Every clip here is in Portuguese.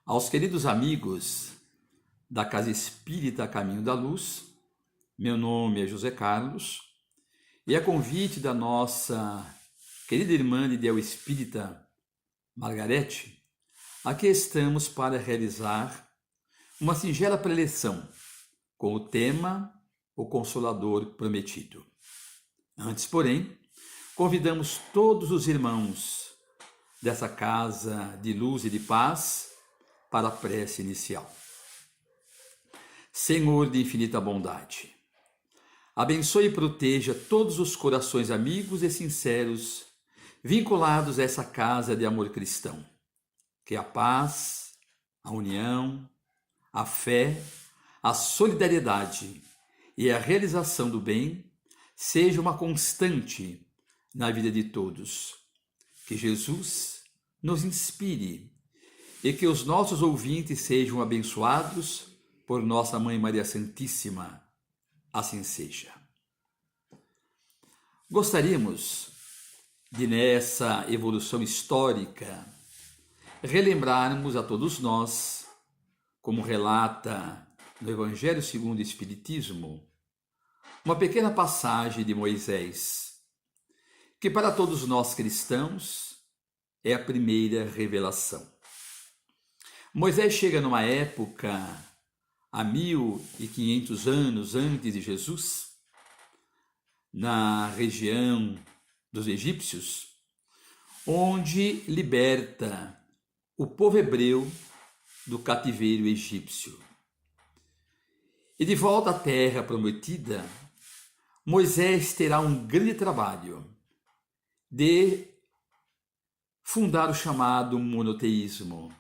Aos queridos amigos da Casa Espírita Caminho da Luz, meu nome é José Carlos e a convite da nossa querida irmã de Ideal Espírita, Margarete, aqui estamos para realizar uma singela preleção com o tema O Consolador Prometido. Antes, porém, convidamos todos os irmãos dessa casa de luz e de paz para a prece inicial. Senhor de infinita bondade, abençoe e proteja todos os corações amigos e sinceros vinculados a essa casa de amor cristão. Que a paz, a união, a fé, a solidariedade e a realização do bem seja uma constante na vida de todos. Que Jesus nos inspire e que os nossos ouvintes sejam abençoados por nossa Mãe Maria Santíssima. Assim seja. Gostaríamos de, nessa evolução histórica, relembrarmos a todos nós, como relata no Evangelho segundo o Espiritismo, uma pequena passagem de Moisés, que para todos nós cristãos é a primeira revelação. Moisés chega numa época, há 1500 anos antes de Jesus, na região dos egípcios, onde liberta o povo hebreu do cativeiro egípcio. E de volta à terra prometida, Moisés terá um grande trabalho de fundar o chamado monoteísmo,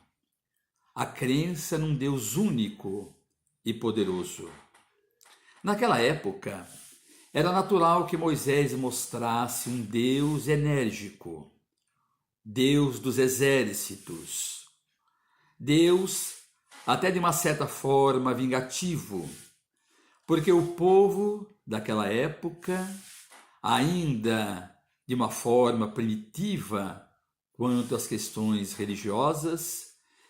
a crença num Deus único e poderoso. Naquela época, era natural que Moisés mostrasse um Deus enérgico, Deus dos exércitos, Deus até de uma certa forma vingativo, porque o povo daquela época, ainda de uma forma primitiva quanto às questões religiosas,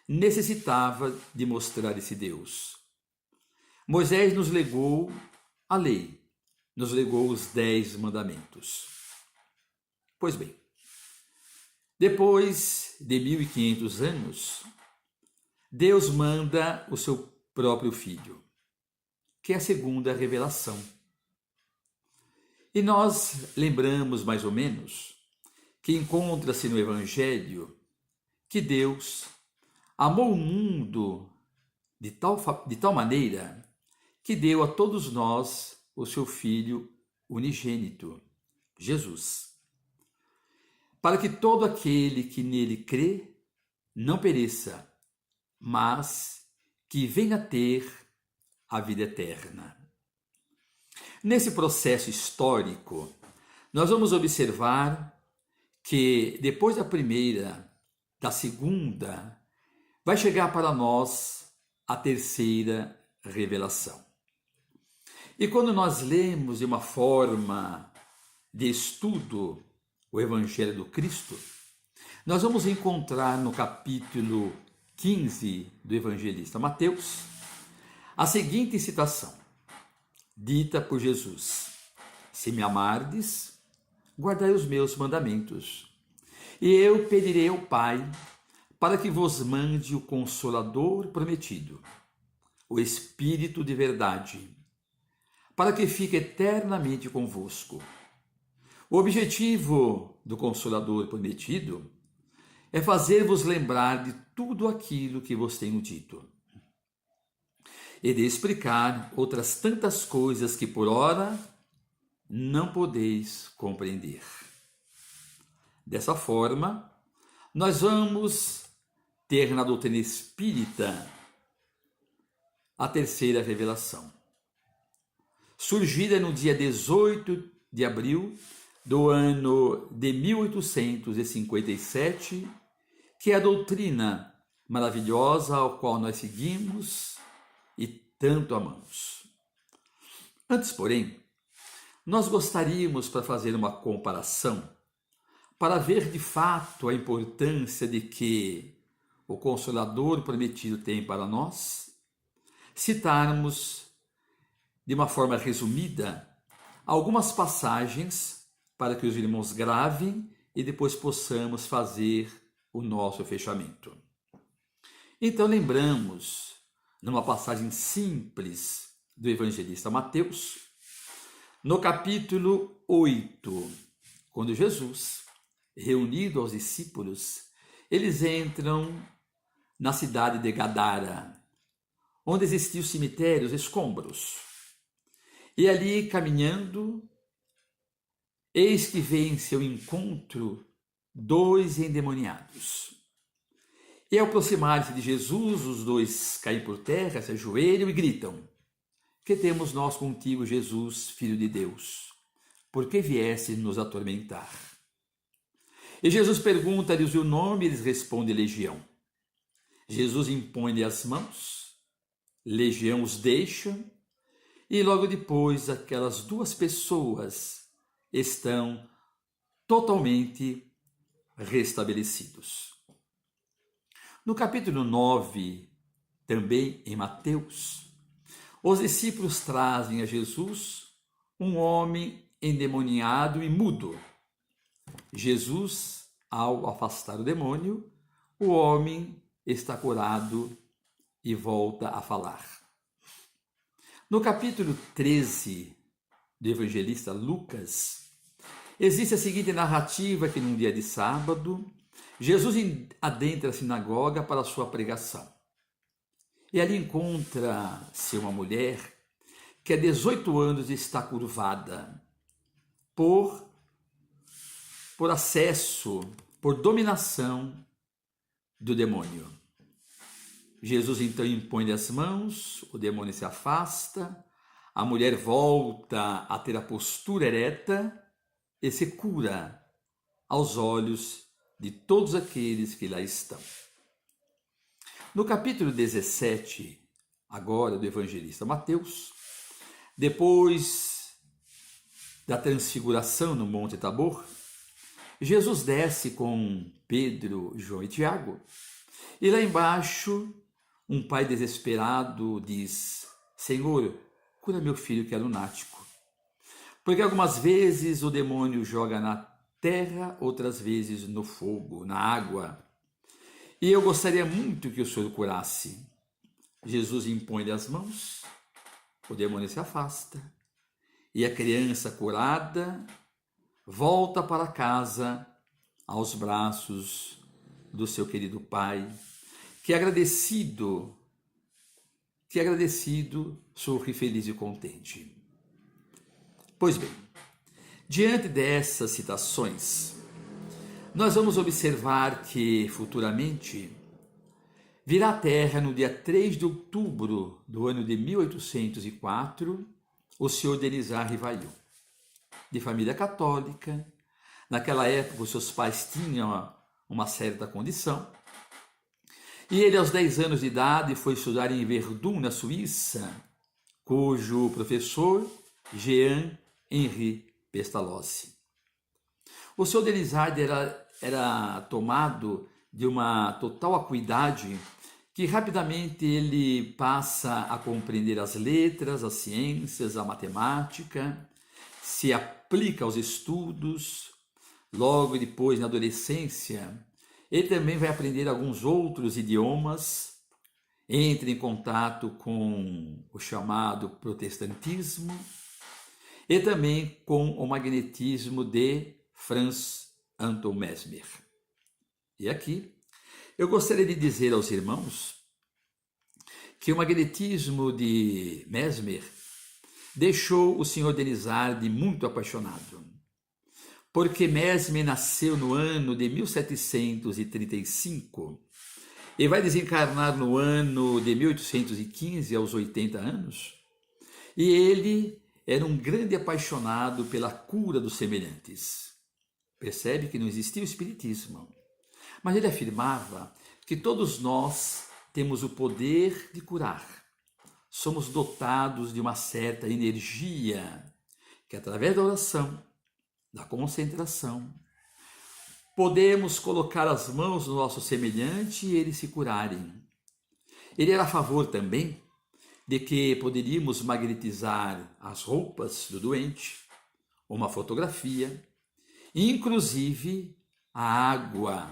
necessitava de mostrar esse Deus. Moisés nos legou a lei, nos legou os 10 mandamentos. Pois bem, depois de 1500 anos, Deus manda o seu próprio Filho, que é a segunda revelação. E nós lembramos mais ou menos que encontra-se no Evangelho que Deus amou o mundo de tal maneira que deu a todos nós o seu Filho unigênito, Jesus, para que todo aquele que nele crê não pereça, mas que venha ter a vida eterna. Nesse processo histórico, nós vamos observar que depois da primeira, da segunda, vai chegar para nós a terceira revelação. E quando nós lemos de uma forma de estudo o Evangelho do Cristo, nós vamos encontrar no capítulo 15 do evangelista Mateus a seguinte citação, dita por Jesus: Se me amardes, guardai os meus mandamentos, e eu pedirei ao Pai para que vos mande o Consolador prometido, o Espírito de verdade, para que fique eternamente convosco. O objetivo do Consolador prometido é fazer-vos lembrar de tudo aquilo que vos tenho dito e de explicar outras tantas coisas que por ora não podeis compreender. Dessa forma, nós vamos ter na doutrina espírita a terceira revelação, surgida no dia 18 de abril do ano de 1857, que é a doutrina maravilhosa ao qual nós seguimos e tanto amamos. Antes, porém, nós gostaríamos para fazer uma comparação, para ver de fato a importância de que o Consolador prometido tem para nós, citarmos, de uma forma resumida, algumas passagens para que os irmãos gravem e depois possamos fazer o nosso fechamento. Então lembramos, numa passagem simples do evangelista Mateus, no capítulo 8, quando Jesus, reunido aos discípulos, eles entram na cidade de Gadara, onde existiam cemitérios, escombros. E ali, caminhando, eis que vem em seu encontro 2 endemoniados. E ao aproximar-se de Jesus, os 2 caem por terra, se ajoelham e gritam: que temos nós contigo, Jesus, Filho de Deus? Por que vieste nos atormentar? E Jesus pergunta-lhes o nome, e eles respondem: Legião. Jesus impõe-lhe as mãos, Legião os deixa, e logo depois aquelas 2 pessoas estão totalmente restabelecidos. No capítulo 9, também em Mateus, os discípulos trazem a Jesus um homem endemoniado e mudo. Jesus, ao afastar o demônio, o homem está curado e volta a falar. No capítulo 13 do evangelista Lucas, existe a seguinte narrativa que num dia de sábado, Jesus adentra a sinagoga para a sua pregação. E ali encontra-se uma mulher que há 18 anos está curvada por acesso, por dominação do demônio. Jesus então impõe as mãos, o demônio se afasta, a mulher volta a ter a postura ereta e se cura aos olhos de todos aqueles que lá estão. No capítulo 17, agora do evangelista Mateus, depois da transfiguração no Monte Tabor, Jesus desce com Pedro, João e Tiago, e lá embaixo um pai desesperado diz: Senhor, cura meu filho que é lunático. Porque algumas vezes o demônio joga na terra, outras vezes no fogo, na água. E eu gostaria muito que o Senhor curasse. Jesus impõe-lhe as mãos, o demônio se afasta, e a criança curada volta para casa aos braços do seu querido pai, que agradecido, sorri feliz e contente. Pois bem, diante dessas citações, nós vamos observar que futuramente virá à Terra no dia 3 de outubro do ano de 1804 o senhor Denizar Rivail, de família católica. Naquela época os seus pais tinham uma certa condição, e ele aos 10 anos de idade foi estudar em Verdun, na Suíça, cujo professor Jean-Henri Pestalozzi. O senhor Denizar era tomado de uma total acuidade, que rapidamente ele passa a compreender as letras, as ciências, a matemática, se aplica aos estudos. Logo depois, na adolescência, ele também vai aprender alguns outros idiomas, entra em contato com o chamado protestantismo e também com o magnetismo de Franz Anton Mesmer. E aqui eu gostaria de dizer aos irmãos que o magnetismo de Mesmer deixou o senhor Denizar muito apaixonado, porque Mesmer nasceu no ano de 1735 e vai desencarnar no ano de 1815, aos 80 anos, e ele era um grande apaixonado pela cura dos semelhantes. Percebe que não existia o espiritismo, mas ele afirmava que todos nós temos o poder de curar. Somos dotados de uma certa energia que, através da oração, da concentração, podemos colocar as mãos no nosso semelhante e eles se curarem. Ele era a favor também de que poderíamos magnetizar as roupas do doente, uma fotografia, inclusive a água,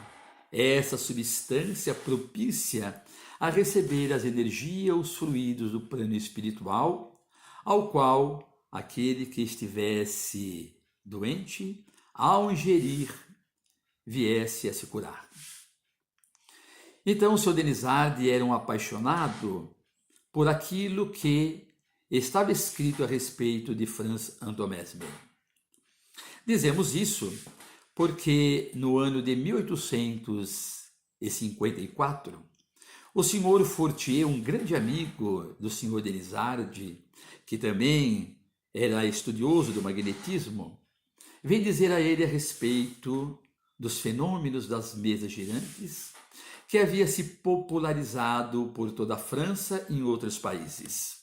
essa substância propícia a receber as energias, os fluidos do plano espiritual, ao qual aquele que estivesse doente, ao ingerir, viesse a se curar. Então, o Sr. Denizardi era um apaixonado por aquilo que estava escrito a respeito de Franz Anton Mesmer. Dizemos isso porque no ano de 1854, o Sr. Fortier, um grande amigo do Sr. Denizardi, que também era estudioso do magnetismo, vem dizer a ele a respeito dos fenômenos das mesas girantes, que havia se popularizado por toda a França e em outros países.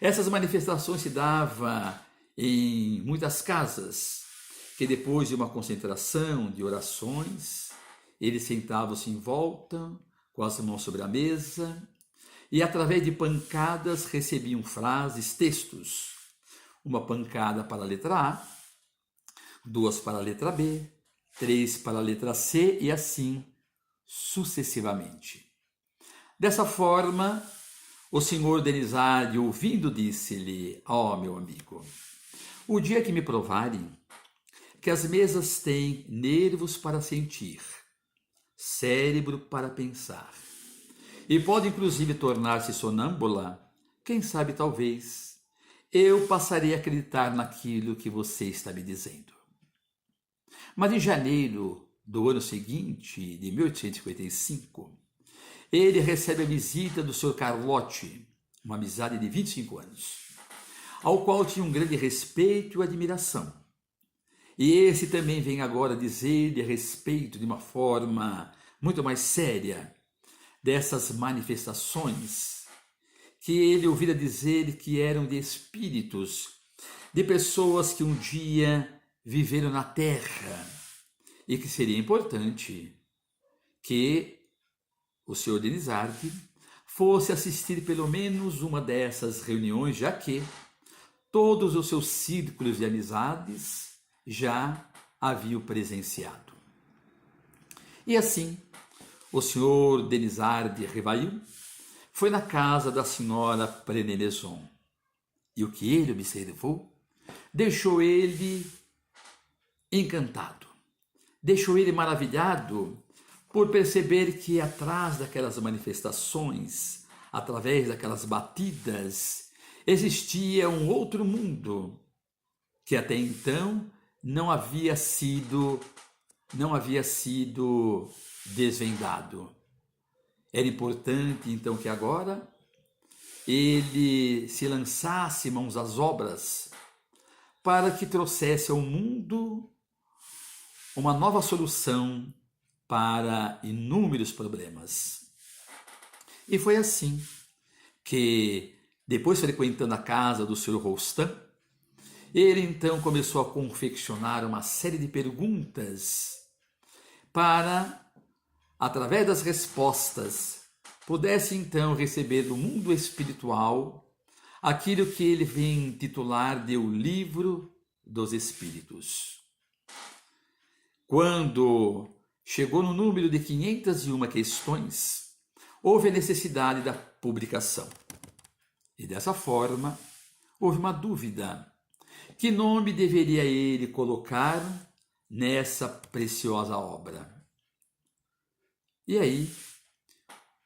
Essas manifestações se davam em muitas casas, que depois de uma concentração de orações, eles sentavam-se em volta, com as mãos sobre a mesa, e através de pancadas recebiam frases, textos. Uma pancada para a letra A, 2 para a letra B, 3 para a letra C e assim sucessivamente. Dessa forma, o Sr. Denizardi, ouvindo, disse-lhe: ó, meu amigo, o dia que me provarem que as mesas têm nervos para sentir, cérebro para pensar, e pode inclusive tornar-se sonâmbula, quem sabe talvez eu passarei a acreditar naquilo que você está me dizendo. Mas em janeiro do ano seguinte, de 1855, ele recebe a visita do Sr. Carlotti, uma amizade de 25 anos, ao qual tinha um grande respeito e admiração. E esse também vem agora dizer-lhe a respeito de uma forma muito mais séria dessas manifestações que ele ouvira dizer que eram de espíritos, de pessoas que um dia viveram na Terra e que seria importante que o Sr. Denizardi fosse assistir pelo menos uma dessas reuniões, já que todos os seus círculos de amizades já haviam presenciado. E assim, o Sr. Denizardi Revailloud foi na casa da senhora Prenelezon, e o que ele observou deixou ele encantado, deixou ele maravilhado por perceber que atrás daquelas manifestações, através daquelas batidas, existia um outro mundo que até então não havia sido desvendado. Era importante então que agora ele se lançasse mãos às obras para que trouxesse ao mundo uma nova solução para inúmeros problemas. E foi assim que, depois frequentando a casa do Sr. Rostand, ele então começou a confeccionar uma série de perguntas para, através das respostas, pudesse então receber do mundo espiritual aquilo que ele vem intitular de O Livro dos Espíritos. Quando chegou no número de 501 questões, houve a necessidade da publicação. E dessa forma, houve uma dúvida: que nome deveria ele colocar nessa preciosa obra? E aí,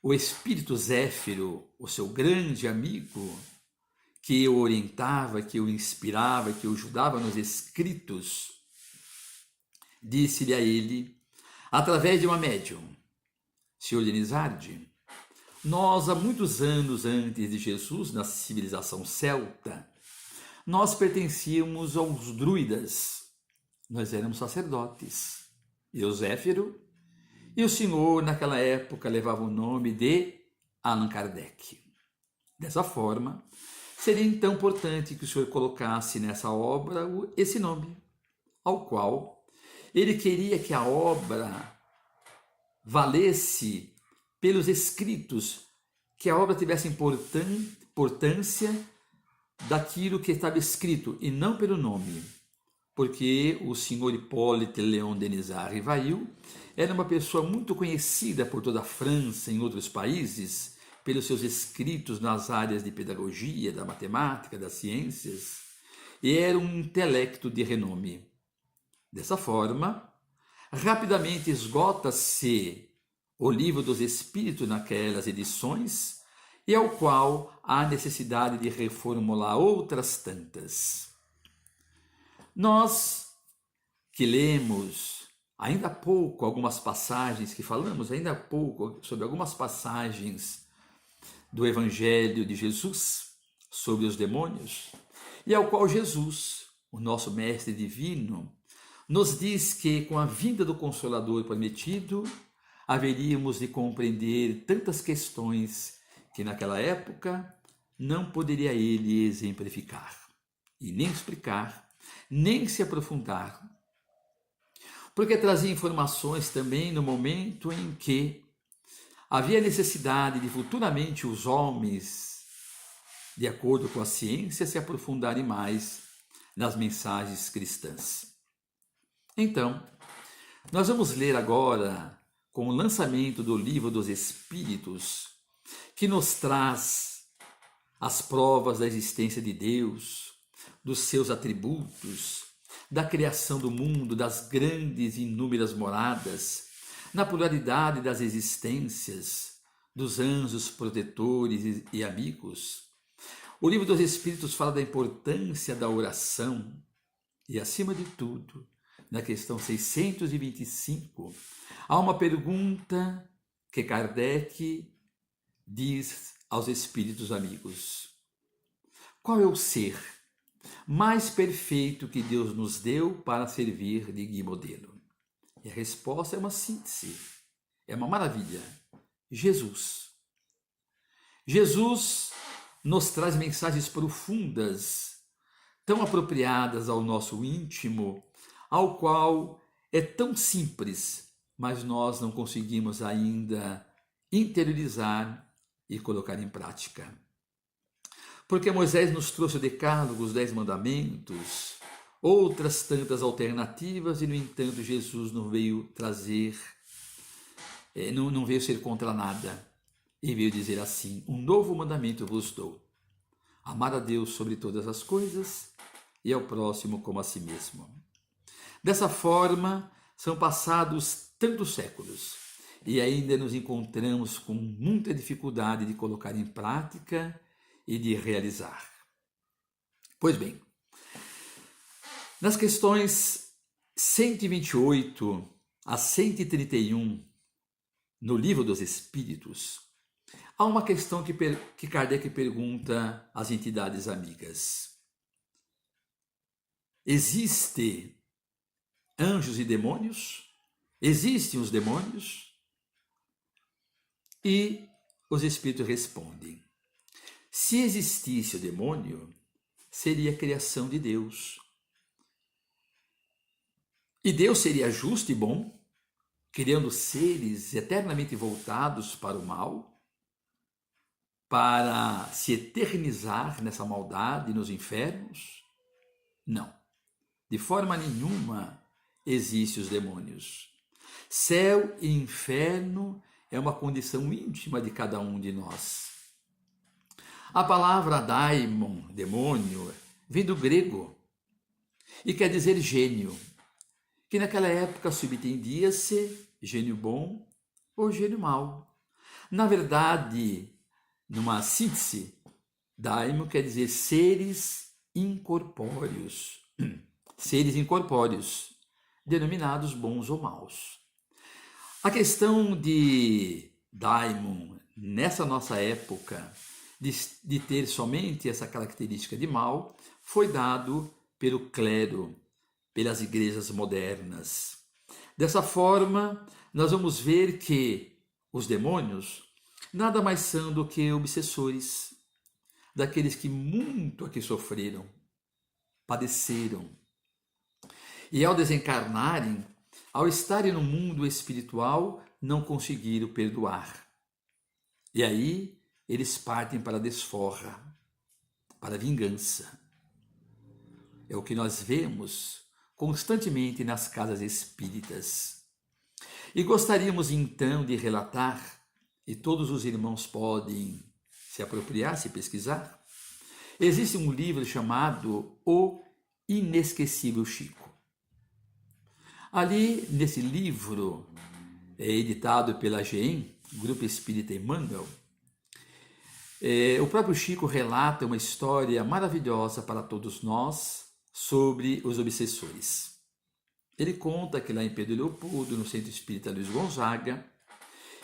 o Espírito Zéfiro, o seu grande amigo, que o orientava, que o inspirava, que o ajudava nos escritos, disse-lhe a ele, através de uma médium: Sr. Denizardi, nós há muitos anos antes de Jesus, na civilização celta, nós pertencíamos aos druidas, nós éramos sacerdotes. Eu, Zéfiro, e o senhor, naquela época, levava o nome de Allan Kardec. Dessa forma, seria então importante que o senhor colocasse nessa obra esse nome, ao qual Ele queria que a obra valesse pelos escritos, que a obra tivesse importância daquilo que estava escrito e não pelo nome, porque o senhor Hippolyte Léon Denisard Rivail era uma pessoa muito conhecida por toda a França e em outros países pelos seus escritos nas áreas de pedagogia, da matemática, das ciências, e era um intelecto de renome. Dessa forma, rapidamente esgota-se o Livro dos Espíritos naquelas edições, e ao qual há necessidade de reformular outras tantas. Nós que lemos ainda há pouco algumas passagens, que falamos ainda há pouco sobre algumas passagens do Evangelho de Jesus sobre os demônios, e ao qual Jesus, o nosso Mestre Divino, nos diz que com a vinda do Consolador prometido, haveríamos de compreender tantas questões que naquela época não poderia ele exemplificar, e nem explicar, nem se aprofundar, porque trazia informações também no momento em que havia necessidade de futuramente os homens, de acordo com a ciência, se aprofundarem mais nas mensagens cristãs. Então, nós vamos ler agora, com o lançamento do Livro dos Espíritos, que nos traz as provas da existência de Deus, dos seus atributos, da criação do mundo, das grandes e inúmeras moradas, na pluralidade das existências, dos anjos protetores e amigos. O Livro dos Espíritos fala da importância da oração e, acima de tudo, na questão 625, há uma pergunta que Kardec diz aos espíritos amigos: qual é o ser mais perfeito que Deus nos deu para servir de guia e modelo? E a resposta é uma síntese, é uma maravilha: Jesus. Jesus nos traz mensagens profundas, tão apropriadas ao nosso íntimo, ao qual é tão simples, mas nós não conseguimos ainda interiorizar e colocar em prática. Porque Moisés nos trouxe o Decálogo, os 10 mandamentos, outras tantas alternativas, e no entanto Jesus não veio trazer, não veio ser contra nada, e veio dizer assim: um novo mandamento vos dou, amar a Deus sobre todas as coisas e ao próximo como a si mesmo. Dessa forma, são passados tantos séculos e ainda nos encontramos com muita dificuldade de colocar em prática e de realizar. Pois bem, nas questões 128 a 131, no Livro dos Espíritos, há uma questão que Kardec pergunta às entidades amigas: existe anjos e demônios? Existem os demônios? E os espíritos respondem: se existisse o demônio, seria a criação de Deus. E Deus seria justo e bom, criando seres eternamente voltados para o mal, para se eternizar nessa maldade nos infernos? Não, de forma nenhuma existem os demônios. Céu e inferno é uma condição íntima de cada um de nós. A palavra daimon, demônio, vem do grego e quer dizer gênio, que naquela época subtendia-se gênio bom ou gênio mau. Na verdade, numa síntese, daimon quer dizer seres incorpóreos, denominados bons ou maus. A questão de daimon, nessa nossa época, de ter somente essa característica de mal, foi dado pelo clero, pelas igrejas modernas. Dessa forma, nós vamos ver que os demônios nada mais são do que obsessores, daqueles que muito aqui sofreram, padeceram, e ao desencarnarem, ao estarem no mundo espiritual, não conseguiram perdoar. E aí eles partem para a desforra, para a vingança. É o que nós vemos constantemente nas casas espíritas. E gostaríamos então de relatar, e todos os irmãos podem se apropriar, se pesquisar. Existe um livro chamado O Inesquecível Chico. Ali, nesse livro, editado pela GEM, Grupo Espírita Emmanuel, o próprio Chico relata uma história maravilhosa para todos nós sobre os obsessores. Ele conta que lá em Pedro Leopoldo, no Centro Espírita Luiz Gonzaga,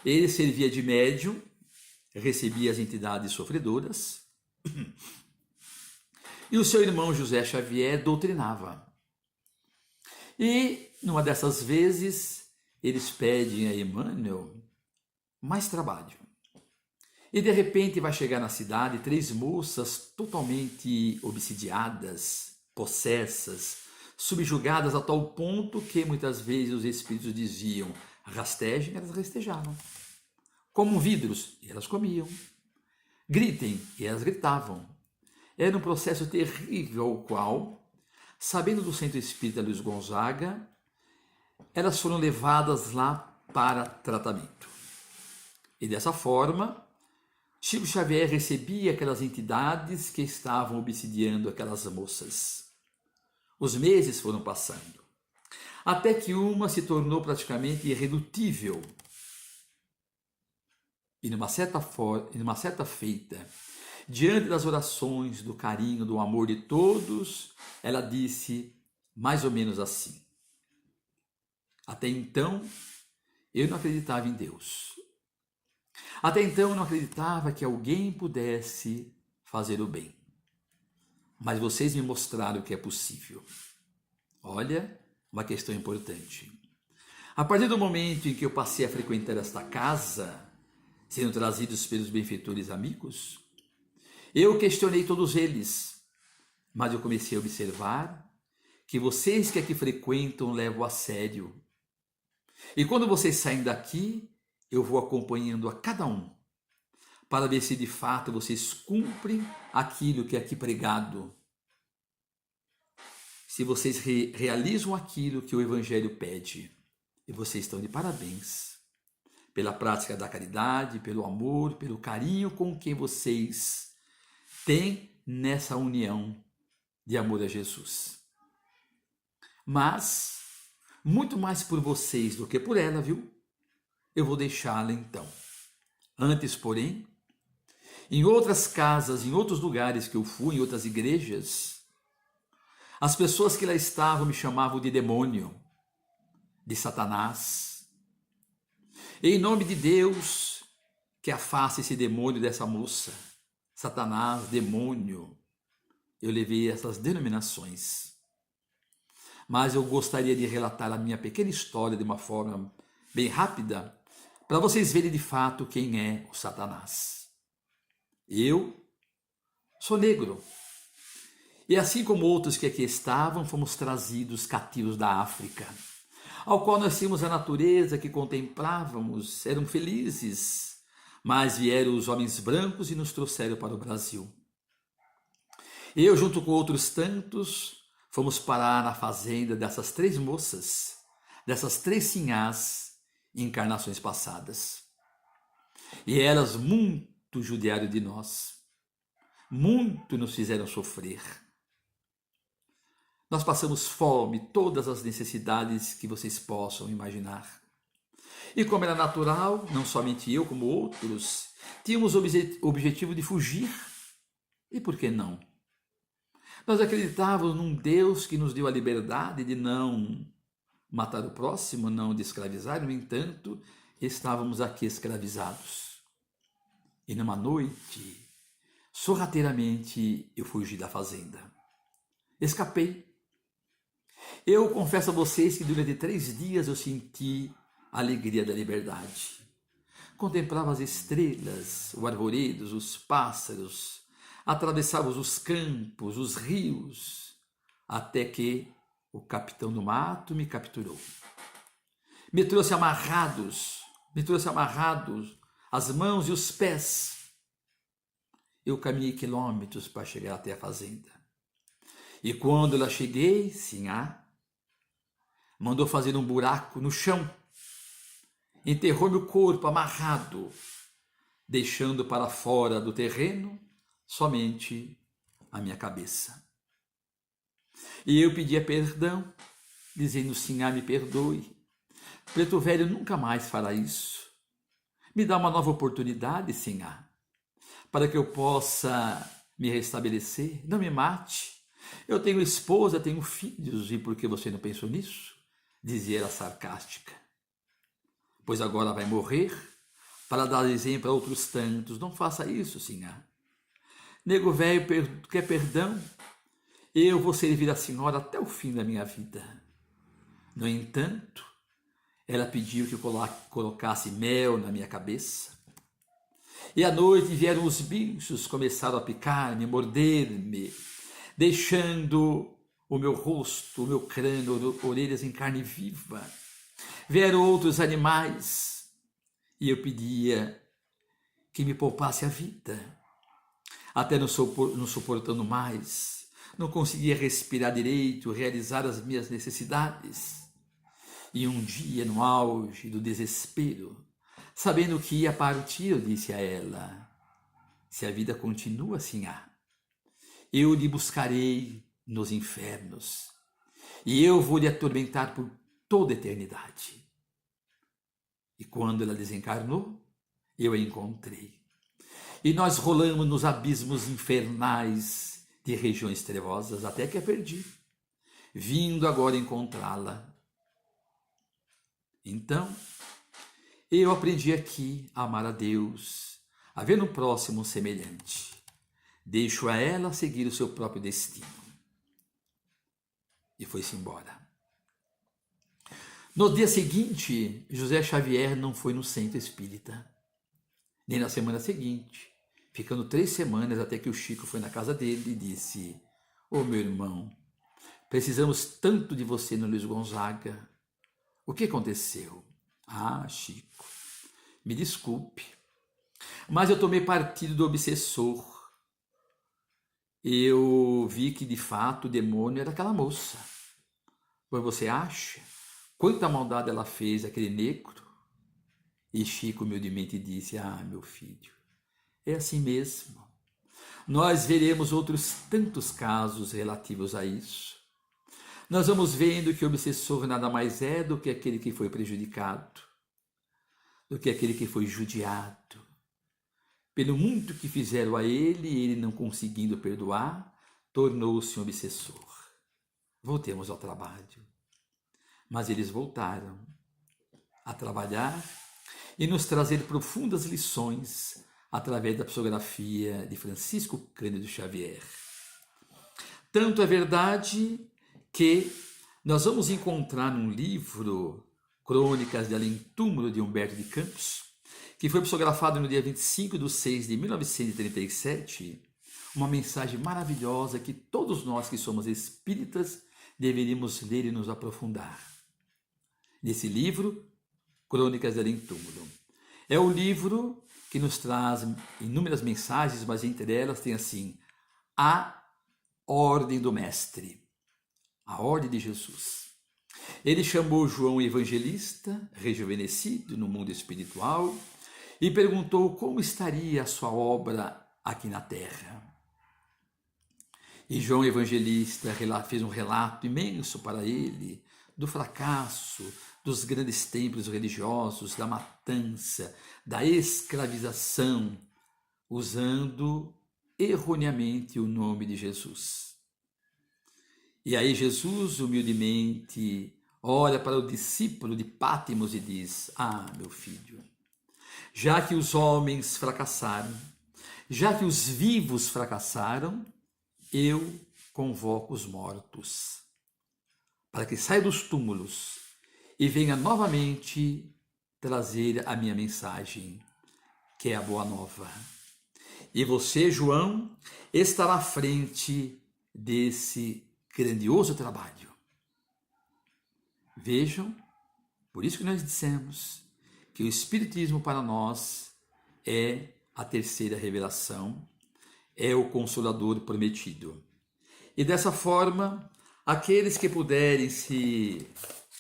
ele servia de médium, recebia as entidades sofredoras, e o seu irmão José Xavier doutrinava. E, numa dessas vezes, eles pedem a Emmanuel mais trabalho. E, de repente, vai chegar na cidade 3 moças totalmente obsidiadas, possessas, subjugadas a tal ponto que, muitas vezes, os espíritos diziam, rastejem, elas rastejavam. Comam vidros, e elas comiam. Gritem, e elas gritavam. Era um processo terrível ao qual, sabendo do Centro Espírita Luiz Gonzaga, elas foram levadas lá para tratamento. E dessa forma, Chico Xavier recebia aquelas entidades que estavam obsidiando aquelas moças. Os meses foram passando, até que uma se tornou praticamente irredutível. E numa certa feita, diante das orações, do carinho, do amor de todos, ela disse mais ou menos assim: até então, eu não acreditava em Deus. Até então, eu não acreditava que alguém pudesse fazer o bem. Mas vocês me mostraram que é possível. Olha, uma questão importante. A partir do momento em que eu passei a frequentar esta casa, sendo trazidos pelos benfeitores amigos, eu questionei todos eles, mas eu comecei a observar que vocês que aqui frequentam levam a sério. E quando vocês saem daqui, eu vou acompanhando a cada um, para ver se de fato vocês cumprem aquilo que é aqui pregado. Se vocês realizam aquilo que o Evangelho pede, e vocês estão de parabéns pela prática da caridade, pelo amor, pelo carinho com que vocês têm nessa união de amor a Jesus. Mas, muito mais por vocês do que por ela, viu? Eu vou deixá-la então. Antes, porém, em outras casas, em outros lugares que eu fui, em outras igrejas, as pessoas que lá estavam me chamavam de demônio, de Satanás. E em nome de Deus, que afaste esse demônio dessa moça, Satanás, demônio, eu levei essas denominações. Mas eu gostaria de relatar a minha pequena história de uma forma bem rápida, para vocês verem de fato quem é o Satanás. Eu sou negro. E assim como outros que aqui estavam, fomos trazidos cativos da África, ao qual nós tínhamos a natureza que contemplávamos, eram felizes, mas vieram os homens brancos e nos trouxeram para o Brasil. Eu, junto com outros tantos, fomos parar na fazenda dessas 3 moças, dessas 3 sinhás, em encarnações passadas. E elas muito judiaram de nós, muito nos fizeram sofrer. Nós passamos fome, todas as necessidades que vocês possam imaginar. E como era natural, não somente eu como outros, tínhamos o objetivo de fugir. E por que não? Nós acreditávamos num Deus que nos deu a liberdade de não matar o próximo, não de escravizar, no entanto, estávamos aqui escravizados. E numa noite, sorrateiramente, eu fugi da fazenda. Escapei. Eu confesso a vocês que durante 3 dias eu senti a alegria da liberdade. Contemplava as estrelas, o arvoredos, os pássaros, atravessávamos os campos, os rios, até que o capitão do mato me capturou. me trouxe amarrados as mãos e os pés. Eu caminhei quilômetros para chegar até a fazenda. E quando lá cheguei, Sinhá mandou fazer um buraco no chão, enterrou meu corpo amarrado, deixando para fora do terreno somente a minha cabeça. E eu pedia perdão, dizendo: Sinhá, me perdoe. Preto Velho nunca mais fará isso. Me dá uma nova oportunidade, Sinhá, para que eu possa me restabelecer. Não me mate. Eu tenho esposa, tenho filhos, e por que você não pensou nisso? Dizia ela sarcástica. Pois agora vai morrer para dar exemplo a outros tantos. Não faça isso, Sinhá. Nego velho quer perdão. Eu vou servir a senhora até o fim da minha vida. No entanto, ela pediu que eu colocasse mel na minha cabeça. E à noite vieram os bichos, começaram a picar-me, morder-me, deixando o meu rosto, o meu crânio, orelhas em carne viva. Vieram outros animais e eu pedia que me poupasse a vida. Até não suportando mais, não conseguia respirar direito, realizar as minhas necessidades. E um dia, no auge do desespero, sabendo que ia partir, eu disse a ela: se a vida continua assim, eu lhe buscarei nos infernos, e eu vou lhe atormentar por toda a eternidade. E quando ela desencarnou, eu a encontrei. E nós rolamos nos abismos infernais de regiões trevosas, até que a perdi, vindo agora encontrá-la. Então, eu aprendi aqui a amar a Deus, a ver no próximo um semelhante. Deixo a ela seguir o seu próprio destino. E foi-se embora. No dia seguinte, José Xavier não foi no centro espírita, nem na semana seguinte, ficando 3 semanas até que o Chico foi na casa dele e disse: ô meu irmão, precisamos tanto de você no Luiz Gonzaga. O que aconteceu? Ah, Chico, me desculpe, mas eu tomei partido do obsessor. Eu vi que de fato o demônio era aquela moça. Pois você acha? Quanta maldade ela fez àquele negro? E Chico humildemente disse: ah, meu filho, é assim mesmo. Nós veremos outros tantos casos relativos a isso. Nós vamos vendo que o obsessor nada mais é do que aquele que foi prejudicado, do que aquele que foi judiado. Pelo muito que fizeram a ele não conseguindo perdoar, tornou-se um obsessor. Voltemos ao trabalho. Mas eles voltaram a trabalhar e nos trazer profundas lições através da psicografia de Francisco Cândido Xavier. Tanto é verdade que nós vamos encontrar num livro, Crônicas de Além-Túmulo, de Humberto de Campos, que foi psicografado no dia 25/6/1937, uma mensagem maravilhosa que todos nós que somos espíritas deveríamos ler e nos aprofundar. Nesse livro, Crônicas de Além-Túmulo. É o livro que nos traz inúmeras mensagens, mas entre elas tem assim: a ordem do Mestre. A ordem de Jesus. Ele chamou João Evangelista, rejuvenescido no mundo espiritual, e perguntou como estaria a sua obra aqui na terra. E João Evangelista fez um relato imenso para ele do fracasso dos grandes templos religiosos, da matança, da escravização, usando erroneamente o nome de Jesus. E aí Jesus humildemente olha para o discípulo de Pátimos e diz: ah, meu filho, já que os homens fracassaram, já que os vivos fracassaram, eu convoco os mortos, para que saia dos túmulos e venha novamente trazer a minha mensagem, que é a boa nova. E você, João, estará à frente desse grandioso trabalho. Vejam Por isso que nós dissemos que o Espiritismo para nós é a terceira revelação, é o Consolador prometido. E dessa forma, aqueles que puderem se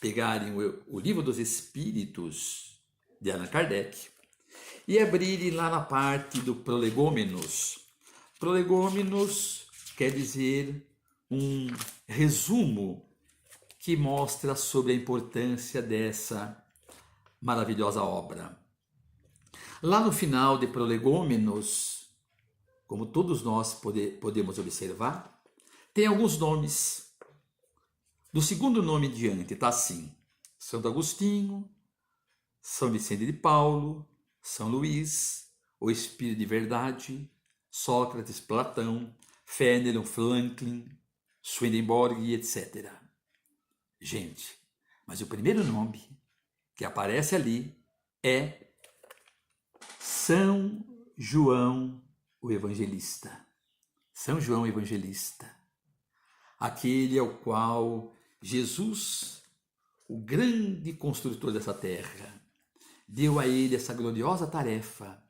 pegarem o Livro dos Espíritos de Allan Kardec e abrirem lá na parte do Prolegômenos. Prolegômenos quer dizer um resumo que mostra sobre a importância dessa maravilhosa obra. Lá no final de Prolegômenos, como todos nós podemos observar, tem alguns nomes. Do segundo nome em diante está assim: Santo Agostinho, São Vicente de Paulo, São Luís, o Espírito de Verdade, Sócrates, Platão, Fénelon, Franklin, Swedenborg, etc. Gente, mas o primeiro nome que aparece ali é São João o Evangelista. São João Evangelista, aquele ao qual Jesus, o grande construtor dessa terra, deu a ele essa gloriosa tarefa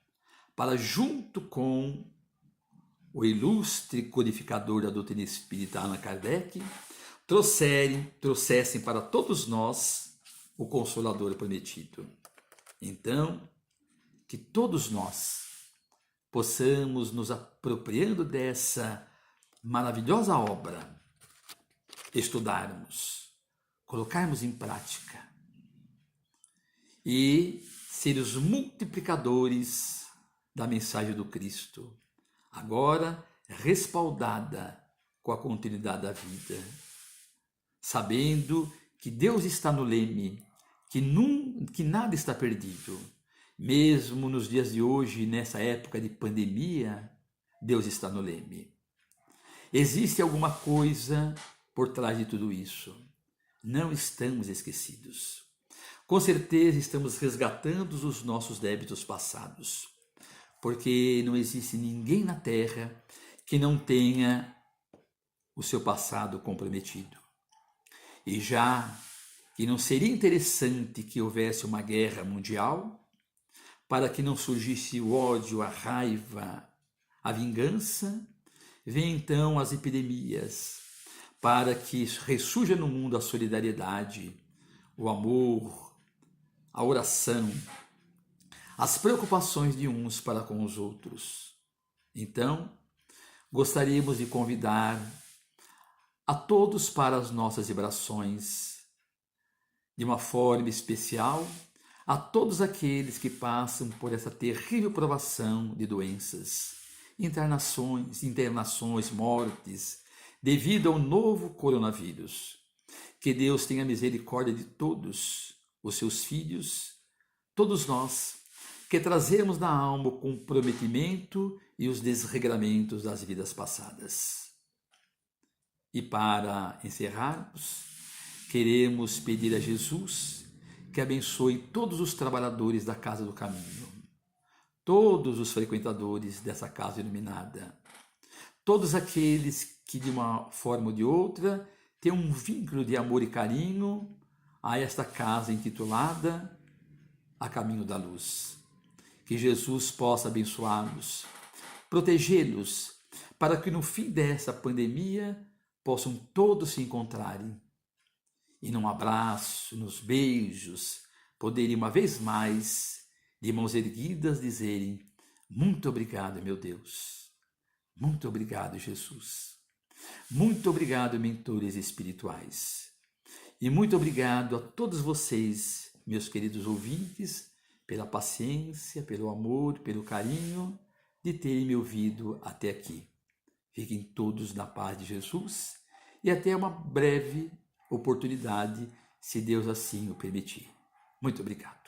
para, junto com o ilustre codificador da doutrina espírita Allan Kardec, trouxessem para todos nós o Consolador prometido. Então, que todos nós possamos, nos apropriando dessa maravilhosa obra, estudarmos, colocarmos em prática e ser os multiplicadores da mensagem do Cristo, agora respaldada com a continuidade da vida, sabendo que Deus está no leme, que nada está perdido. Mesmo nos dias de hoje, nessa época de pandemia, Deus está no leme. Existe alguma coisa por trás de tudo isso. Não estamos esquecidos. Com certeza estamos resgatando os nossos débitos passados, porque não existe ninguém na Terra que não tenha o seu passado comprometido. E já que não seria interessante que houvesse uma guerra mundial, para que não surgisse o ódio, a raiva, a vingança, vem então as epidemias, para que ressurja no mundo a solidariedade, o amor, a oração, as preocupações de uns para com os outros. Então, gostaríamos de convidar a todos para as nossas vibrações, de uma forma especial, a todos aqueles que passam por essa terrível provação de doenças, internações, mortes, devido ao novo coronavírus. Que Deus tenha misericórdia de todos os seus filhos, todos nós, que trazemos na alma o comprometimento e os desregramentos das vidas passadas. E para encerrarmos, queremos pedir a Jesus que abençoe todos os trabalhadores da Casa do Caminho, todos os frequentadores dessa casa iluminada, todos aqueles que de uma forma ou de outra têm um vínculo de amor e carinho a esta casa intitulada A Caminho da Luz. Que Jesus possa abençoá-los, protegê-los, para que no fim dessa pandemia possam todos se encontrarem e num abraço, nos beijos, poderem uma vez mais, de mãos erguidas, dizerem: muito obrigado, meu Deus. Muito obrigado, Jesus. Muito obrigado, mentores espirituais. E muito obrigado a todos vocês, meus queridos ouvintes, pela paciência, pelo amor, pelo carinho de terem me ouvido até aqui. Fiquem todos na paz de Jesus e até uma breve oportunidade, se Deus assim o permitir. Muito obrigado.